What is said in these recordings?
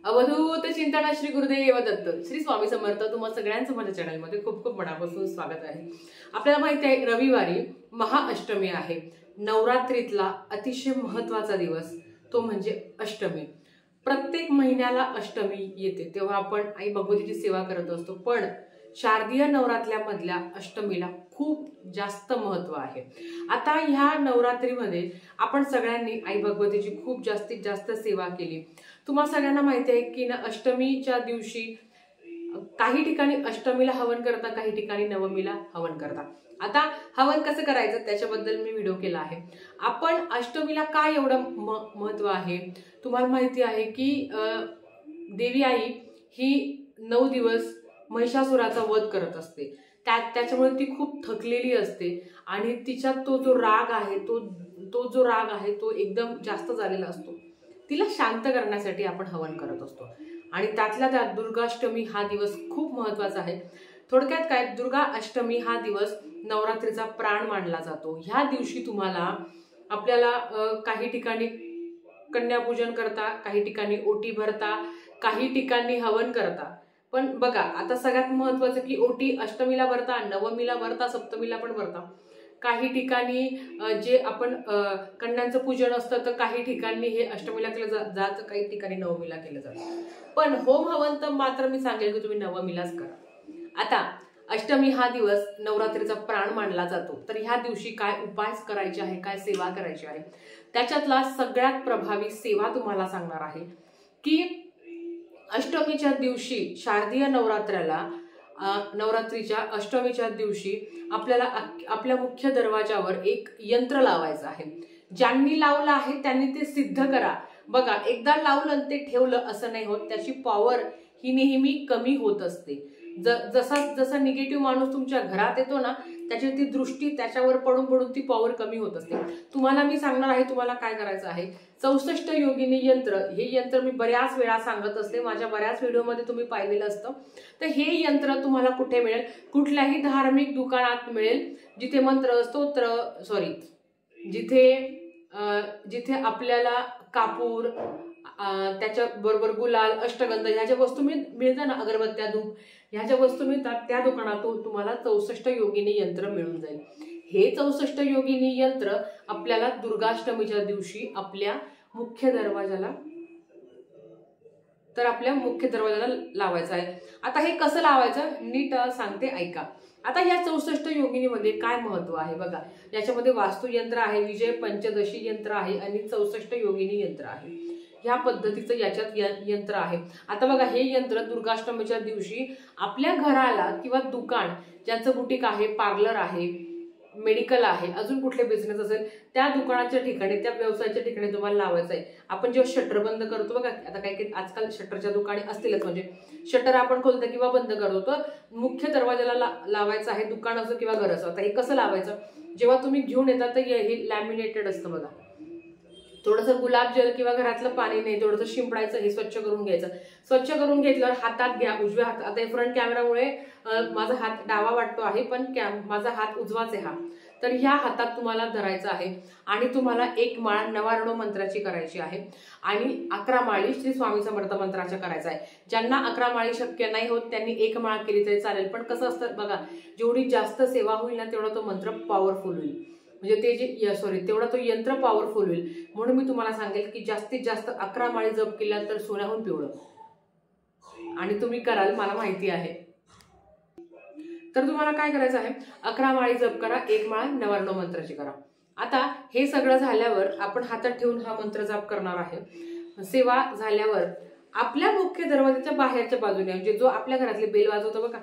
अवधूत चिंतन श्री गुरुदेव दत्त श्री स्वामी समर्थ तुम्हा सगळ्यांचं माझ्या चॅनलमध्ये खूप खूप मनापासून स्वागत आहे। आपल्याला माहिती आहे रविवारी महाअष्टमी आहे। नवरात्रीतला अतिशय महत्त्वाचा दिवस तो म्हणजे अष्टमी। प्रत्येक महिन्याला अष्टमी येते तेव्हा आपण आई भगवतीची सेवा करत असतो, पण शारदीय नवरात्र्यामधल्या अष्टमीला खूप जास्त महत्त्व आहे। आता ह्या नवरात्रीमध्ये आपण सगळ्यांनी आई भगवतीची खूप जास्तीत जास्त सेवा केली। तुम्हाला सगळ्यांना माहिती आहे की ना अष्टमीच्या दिवशी काही ठिकाणी अष्टमीला हवन करता, काही ठिकाणी नवमीला हवन करता। आता हवन कसं करायचं त्याच्याबद्दल मी व्हिडिओ केला आहे। आपण अष्टमीला काय एवढं महत्त्व आहे तुम्हाला माहिती आहे की देवी आई ही 9 दिवस महिषासुराचा वध करत असते। त्याच्यामुळे ती खूप थकलेली असते आणि तिचा तो जो राग आहे तो एकदम जास्त झालेला असतो। तिला शांत करण्यासाठी आपण हवन करत असतो आणि त्यातल्या त्यात दुर्गाष्टमी हा दिवस खूप महत्त्वाचा आहे। थोडक्यात काय, दुर्गा अष्टमी हा दिवस नवरात्रीचा प्राण मानला जातो। ह्या दिवशी आपल्याला काही ठिकाणी कन्यापूजन करता, काही ठिकाणी ओटी भरता, काही ठिकाणी हवन करता। पण बघा आता सगळ्यात महत्त्वाचं की ओटी अष्टमीला भरता, नवमीला भरता, सप्तमीला पण भरता। काही ठिकाणी जे आपण कन्यांचं पूजन असतं तर काही ठिकाणी हे अष्टमीला केलं जातं, काही ठिकाणी नवमीला केलं जातं। पण होम हवन तर मात्र मी सांगेल की तुम्ही नवमीलाच करा। आता अष्टमी हा दिवस नवरात्रीचा प्राण मानला जातो, तर ह्या दिवशी काय उपाय करायचे आहे, काय सेवा करायची आहे, त्याच्यातला सगळ्यात प्रभावी सेवा तुम्हाला सांगणार आहे की अष्टमीच्या दिवशी शारदीय नवरात्रीच्या अष्टमीच्या दिवशी आपल्याला आपल्या मुख्य दरवाजावर एक यंत्र लावायचं आहे। ज्यांनी लावलं आहे त्यांनी ते सिद्ध करा। बघा एकदा लावलं ते ठेवलं असं नाही होत, त्याची पॉवर ही नेहमी कमी होत असते। जसा निगेटिव्ह माणूस तुमच्या घरात येतो ना, त्याची ती दृष्टी त्याच्यावर पडून पडून ती पॉवर कमी होत असते। तुम्हाला मी सांगणार आहे तुम्हाला काय करायचं आहे। 64 योगिनी यंत्र, हे यंत्र मी बऱ्याच वेळा सांगत असते, माझ्या बऱ्याच व्हिडिओमध्ये तुम्ही पाहिलेलं असतं। तर हे यंत्र तुम्हाला कुठे मिळेल? कुठल्याही धार्मिक दुकानात मिळेल, जिथे जिथे आपल्याला कापूर, त्याच्या बरोबर गुलाल, अष्टगंध ह्याच्या वस्तू मिळतात ना, अगरबत्त्या, धूप ह्याच्या वस्तू मिळतात, त्या दुकानातून तुम्हाला 64 योगिनी यंत्र मिळून जाईल। हे 64 योगिनी यंत्र आपल्याला दुर्गाष्टमीच्या दिवशी आपल्या मुख्य दरवाजाला लावायचं आहे। आता हे कसं लावायचं नीट सांगते, ऐका। आता या 64 योगिनीमध्ये काय महत्व आहे बघा। याच्यामध्ये वास्तुयंत्र आहे, विजय पंचदशी यंत्र आहे आणि 64 योगिनी यंत्र आहे। ह्या पद्धतीचं याच्यात यंत्र आहे। आता बघा हे यंत्र दुर्गाष्टमीच्या दिवशी आपल्या घराला किंवा दुकान, ज्यांचं बुटीक आहे, पार्लर आहे, मेडिकल आहे, अजून कुठले बिझनेस असेल त्या दुकानाच्या ठिकाणी, त्या व्यवसायाच्या ठिकाणी तुम्हाला लावायचं आहे। आपण जेव्हा शटर बंद करतो बघा, आता काही आजकाल शटरच्या दुकाने असतीलच, म्हणजे शटर आपण खोलतो किंवा बंद करतो, तर मुख्य दरवाजाला लावायचं आहे, दुकान असो किंवा घर असो। आता हे कसं लावायचं, जेव्हा तुम्ही घेऊन येता तर हे लॅमिनेटेड असतं बघा। थोडंसं गुलाब जल किंवा घरातलं पाणी नाही, थोडंसं शिंपडायचं, हे स्वच्छ करून घ्यायचं। स्वच्छ करून घेतल्यावर हातात घ्या, उजव्या हातात। आता फ्रंट कॅमेरामुळे माझा हात डावा वाटतो आहे, पण माझा हात उजवाच आहे हा। तर ह्या हातात तुम्हाला धरायचं आहे आणि तुम्हाला एक माळ नवार्णव मंत्राची करायची आहे आणि 11 माळी श्री स्वामी समर्थ मंत्राच्या करायचा आहे। ज्यांना 11 माळी शक्य नाही होत त्यांनी एक माळ केली तरी चालेल, पण कसं असतं बघा, जेवढी जास्त सेवा होईल ना तेवढा तो मंत्र पॉवरफुल होईल, म्हणजे तेवढा तो यंत्र पॉवरफुल होईल। म्हणून मी तुम्हाला सांगेल की जास्तीत जास्त 11 माळी जप केल्या तर सोन्याहून पिवळं, आणि तुम्ही कराल मला माहिती आहे। तर तुम्हाला काय करायचं आहे, 11 माळी जप करा, एक माळ नवार्णव मंत्राची करा। आता हे सगळं झाल्यावर आपण हातात ठेवून हा मंत्र जप करणार आहे। सेवा झाल्यावर आपल्या मुख्य दरवाजाच्या बाहेरच्या बाजूने, म्हणजे जो आपल्या घरातले बेल वाजवतो बघा,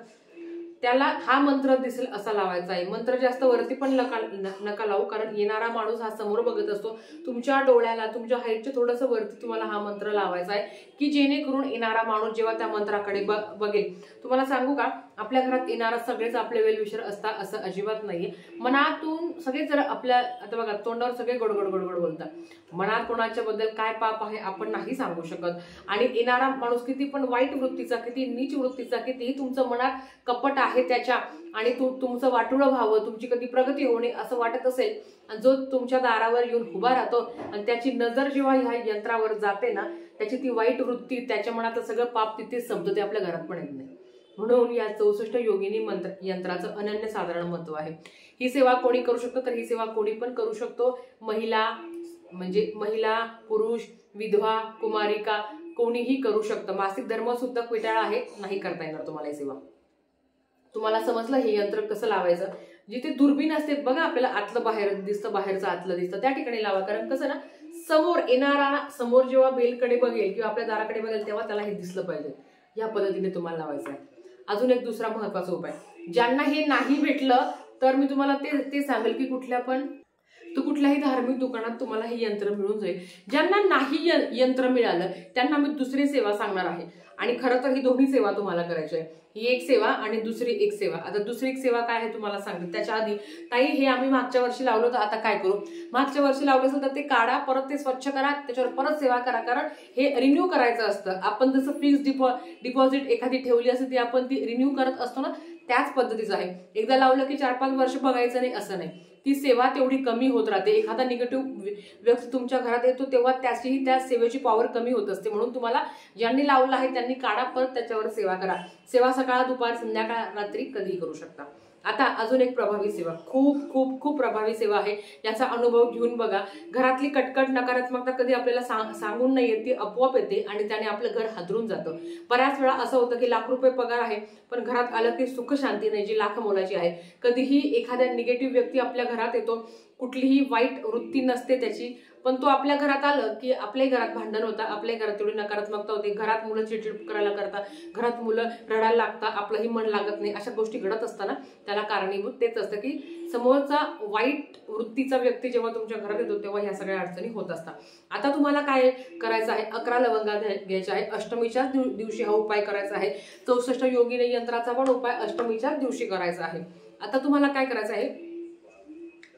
त्याला हा मंत्र दिसेल असा लावायचा आहे। मंत्र जास्त वरती पण नका लावू, कारण येणारा माणूस हा समोर बघत असतो। तुमच्या डोळ्याला, तुमच्या हाईटच्या थोडंसं वरती तुम्हाला हा मंत्र लावायचा आहे की जेणेकरून येणारा माणूस जेव्हा त्या मंत्राकडे बघेल, तुम्हाला सांगू का, आपल्या घरात येणारा सगळेच आपले वेलविशर असतात असं अजिबात नाहीये। मनातून सगळेच जर आपल्या, आता बघा तोंडावर सगळे गोडगोड बोलतात, मनात कोणाच्या बद्दल काय पाप आहे आपण नाही सांगू शकत। आणि येणारा माणूस किती पण वाईट वृत्तीचा, किती नीच वृत्तीचा, कितीही तुमचं मनात कपट आहे त्याच्या, आणि तुमचं वाटुळं व्हावं, तुमची कधी प्रगती होणे असं वाटत असेल, आणि जो तुमच्या दारावर येऊन उभा राहतो आणि त्याची नजर जेव्हा ह्या यंत्रावर जाते ना, त्याची ती वाईट वृत्ती, त्याच्या मनातलं सगळं पाप तिथे संपतं, ते आपल्या घरात पण येत नाही. म्हणून या 64 योगिनी यंत्राचं अनन्यसाधारण महत्व आहे. ही सेवा कोणी करू शकतो, तर ही सेवा कोणी पण करू शकतो. महिला म्हणजे महिला, पुरुष, विधवा, कुमारिका कोणीही करू शकतं. मासिक धर्म सुद्धा क्विटाळा आहे, नाही करता येणार तुम्हाला ही सेवा. तुम्हाला समजलं हे यंत्र कसं लावायचं. जिथे दुर्बीण असते बघा, आपल्याला आतलं बाहेर दिसतं, बाहेरचं आतलं दिसतं, त्या ठिकाणी लावा. कारण कसं ना, समोर येणारा समोर जेव्हा बेलकडे बघेल किंवा आपल्या दाराकडे बघेल तेव्हा त्याला हे दिसलं पाहिजे. या पद्धतीने तुम्हाला लावायचं आहे. अजून एक दुसरा महत्वाचा उपाय, ज्यांना हे नाही भेटलं तर मी तुम्हाला ते सांगेल की कुठल्याही धार्मिक दुकानात तुम्हाला हे यंत्र मिळून जाईल. ज्यांना नाही यंत्र मिळालं त्यांना मी दुसरी सेवा सांगणार आहे. आणि खरं तर ही दोन्ही सेवा तुम्हाला करायची आहे. ही एक सेवा आणि दुसरी एक सेवा. आता दुसरी एक सेवा काय आहे तुम्हाला सांगते. त्याच्या आधी, ताई हे आम्ही मागच्या वर्षी लावलं तर आता काय करू. मागच्या वर्षी लावलं असेल तर ते काढा, परत ते स्वच्छ करा, त्याच्यावर परत सेवा करा. कारण हे रिन्यू करायचं असतं. आपण जसं फिक्स डिपॉझिट एखादी ठेवली असते ती आपण ती रिन्यू करत असतो ना, त्याच पद्धतीचं आहे. एकदा लावलं की 4-5 वर्ष बघायचं नाही असं नाही. ती सेवा तेवढी कमी होत राहते. एखादा निगेटिव्ह व्यक्ती तुमच्या घरात येतो तेव्हा त्याचीही त्या सेवेची पॉवर कमी होत असते. म्हणून तुम्हाला ज्यांनी लावलं आहे त्यांनी काढा, परत त्याच्यावर सेवा करा. सेवा सकाळ, दुपार, संध्याकाळ, रात्री कधीही करू शकता. आता अजून एक प्रभावी सेवा, खूप खूप खूप प्रभावी सेवा आहे. याचा अनुभव घेऊन बघा. घरातली कटकट नकारात्मकता कधी आपल्याला सांगून नाही येत, ती आपोआप येते आणि त्याने आपलं घर हादरून जातं. बऱ्याच वेळा असं होतं की लाख रुपये पगार आहे पण घरात आलं की सुख शांती नाही, जी लाख मोलाची आहे. कधीही एखाद्या निगेटिव्ह व्यक्ती आपल्या घरात येतो, कुठलीही वाईट वृत्ती नसते त्याची, पण तो आपल्या घरात आलं की आपल्याही घरात भांडण होतं, आपल्याही घरात तेवढी नकारात्मकता होते, घरात मुलं चिडचिड करायला करतात, घरात मुलं रडायला लागतात, आपलंही मन लागत नाही. अशा गोष्टी घडत असताना त्याला कारणीभूत तेच असतं की समोरचा वाईट वृत्तीचा व्यक्ती जेव्हा तुमच्या घरात येतो तेव्हा ह्या सगळ्या अडचणी होत असतात. आता तुम्हाला काय करायचं आहे, 11 लवंगा घ्यायच्या आहे. अष्टमीच्याच दिवशी हा उपाय करायचा आहे. 64 योगिनी यंत्राचा पण उपाय अष्टमीच्याच दिवशी करायचा आहे. आता तुम्हाला काय करायचं आहे,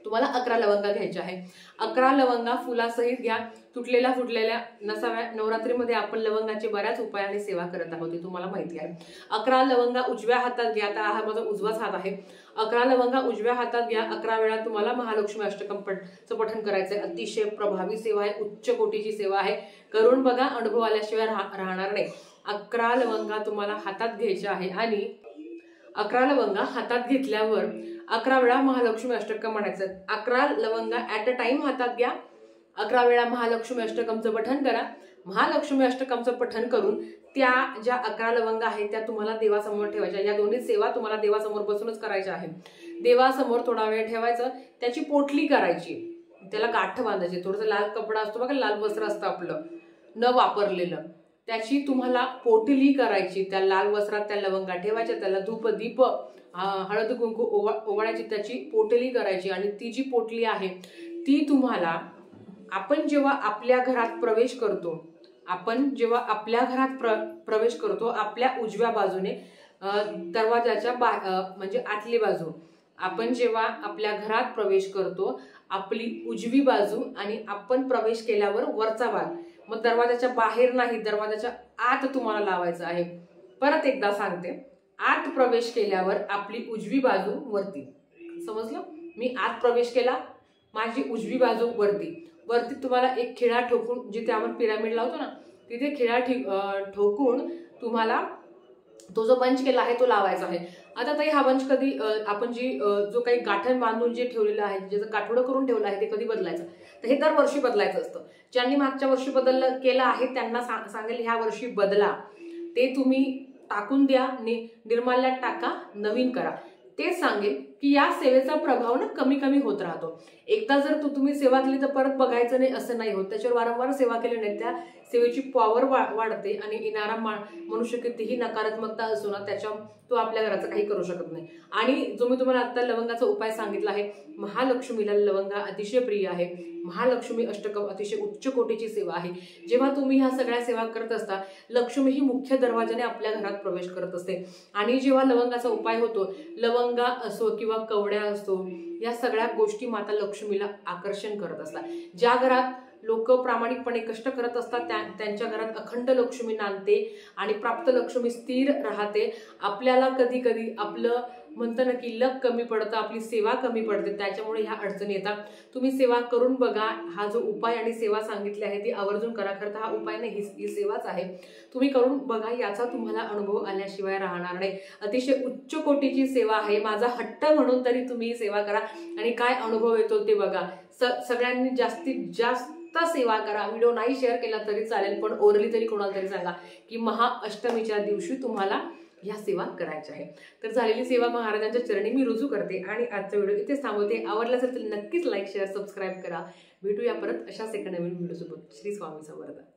तुम्हाला 11 लवंगा घ्यायच्या आहे. 11 लवंगा फुलासहित घ्या, तुटलेल्या फुटलेल्या नसाव्या. नवरात्रीमध्ये आपण लवंगाची बऱ्याच उपायाने सेवा करत आहोत, हे तुम्हाला माहिती आहे. 11 लवंगा उजव्या हातात घ्या. आता हा माझा उजवाच हात आहे. 11 लवंगा उजव्या हातात घ्या. 11 वेळा तुम्हाला महालक्ष्मी अष्टकमचं पठण करायचंय. अतिशय प्रभावी सेवा आहे, उच्च कोटीची सेवा आहे. करून बघा, अनुभव आल्याशिवाय राहणार नाही. 11 लवंगा तुम्हाला हातात घ्यायच्या आहे आणि 11 लवंगा हातात घेतल्यावर 11 वेळा महालक्ष्मी अष्टकम म्हणायचं. 11 लवंगा ऍट अ टाइम हातात घ्या. 11 वेळा महालक्ष्मी अष्टकमचं पठण करा. महालक्ष्मी अष्टकमचं पठण करून त्या ज्या 11 लवंगा आहेत त्या तुम्हाला देवासमोर ठेवायच्या. या दोन्ही सेवा तुम्हाला देवासमोर बसूनच करायच्या आहे. देवासमोर थोडा वेळ ठेवायचं, त्याची पोटली करायची, त्याला गाठ बांधायची. थोडंसं लाल कपडा असतो बघा, लाल वस्त्र असतं आपलं न वापरलेलं, त्याची तुम्हाला पोटली करायची. त्या लाल वस्त्रात त्या लवंगा ठेवायच्या, त्याला धूप दीप हळद कुंकू ओवाळायची, त्याची पोटली करायची. आणि ती जी पोटली आहे ती तुम्हाला, आपण जेव्हा आपल्या घरात प्रवेश करतो, प्रवेश करतो आपल्या उजव्या बाजूने, दरवाजाच्या म्हणजे आतली बाजू, आपण जेव्हा आपल्या घरात प्रवेश करतो आपली उजवी बाजू आणि आपण प्रवेश केल्यावर वरचा भाग, मग दरवाजाच्या बाहेर नाही, दरवाजाच्या आत तुम्हाला लावायचं आहे. परत एकदा सांगते, आत प्रवेश केल्यावर आपली उजवी बाजू वरती. समजलं? मी आत प्रवेश केला, माझी उजवी बाजू वरती. वरती तुम्हाला एक खिळा ठोकून, जिथे आपण पिरामिड लावतो ना तिथे खिळा ठोकून तुम्हाला तो जो बंच केला आहे तो लावायचा आहे. आता ताई हा बंच कधी आपण जो काही गाठण बांधून जे ठेवलेलं आहे, ज्याचं गाठोडं करून ठेवलं आहे, ते कधी बदलायचं? तर हे दरवर्षी बदलायचं असतं. ज्यांनी मागच्या वर्षी केलं आहे त्यांना सांगेल ह्या वर्षी बदला. ते तुम्ही टाकून द्या, निर्माल्यात टाका, नवीन करा. तेच सांगेल की या सेवेचा प्रभाव ना कमी कमी होत राहतो. एकदा जर तुम्ही सेवा केली तर परत बघायचं नाही असं नाही होत. त्याच्यावर वारंवार सेवा केल्याने त्या सेवेची पॉवर वाढते आणि येणारा मनुष्य कितीही नकारात्मकता असो ना, तो आपल्या घराचं काही करू शकत नाही. आणि जो मी तुम्हाला आता लवंगाचा उपाय सांगितला आहे, महालक्ष्मीला लवंगा अतिशय प्रिय आहे. महालक्ष्मी अष्टकम अतिशय उच्च कोटीची सेवा आहे. जेव्हा तुम्ही ह्या सगळ्या सेवा करत असता, लक्ष्मी ही मुख्य दरवाजाने आपल्या घरात प्रवेश करत असते. आणि जेव्हा लवंगाचा उपाय होतो, लवंगा असो किंवा कवड्या असतो, या सगळ्या गोष्टी माता लक्ष्मीला आकर्षण करत असतात. ज्या घरात लोक प्रामाणिकपणे कष्ट करत असतात त्यांच्या घरात अखंड लक्ष्मी नांदते आणि प्राप्त लक्ष्मी स्थिर राहते. आपल्याला कधी कधी आपलं म्हणतं ना की लक कमी पडतं, आपली सेवा कमी पडते, त्याच्यामुळे ह्या अडचणी येतात. तुम्ही सेवा करून बघा. हा जो उपाय आणि सेवा सांगितली आहे ती आवर्जून करा. खरं तर हा उपाय नाही, ही सेवाच आहे. तुम्ही करून बघा, याचा तुम्हाला अनुभव आल्याशिवाय राहणार नाही. अतिशय उच्च कोटीची सेवा आहे. माझा हट्ट म्हणून तरी तुम्ही सेवा करा आणि काय अनुभव येतो ते बघा. सगळ्यांनी जास्तीत जास्त सेवा करा. व्हिडिओ नाही शेअर केला तरी चालेल, पण ओरली तरी कोणाला तरी सांगा की महाअष्टमीच्या दिवशी तुम्हाला ह्या सेवा करायच्या आहे. तर झालेली सेवा महाराजांच्या चरणी मी रुजू करते आणि आजचा व्हिडिओ इथेच थांबवते. आवडला असेल तर नक्कीच लाईक शेअर सबस्क्राईब करा. भेटूया परत अशाच एका नवीन व्हिडिओ सोबत. श्री स्वामी समर्थ.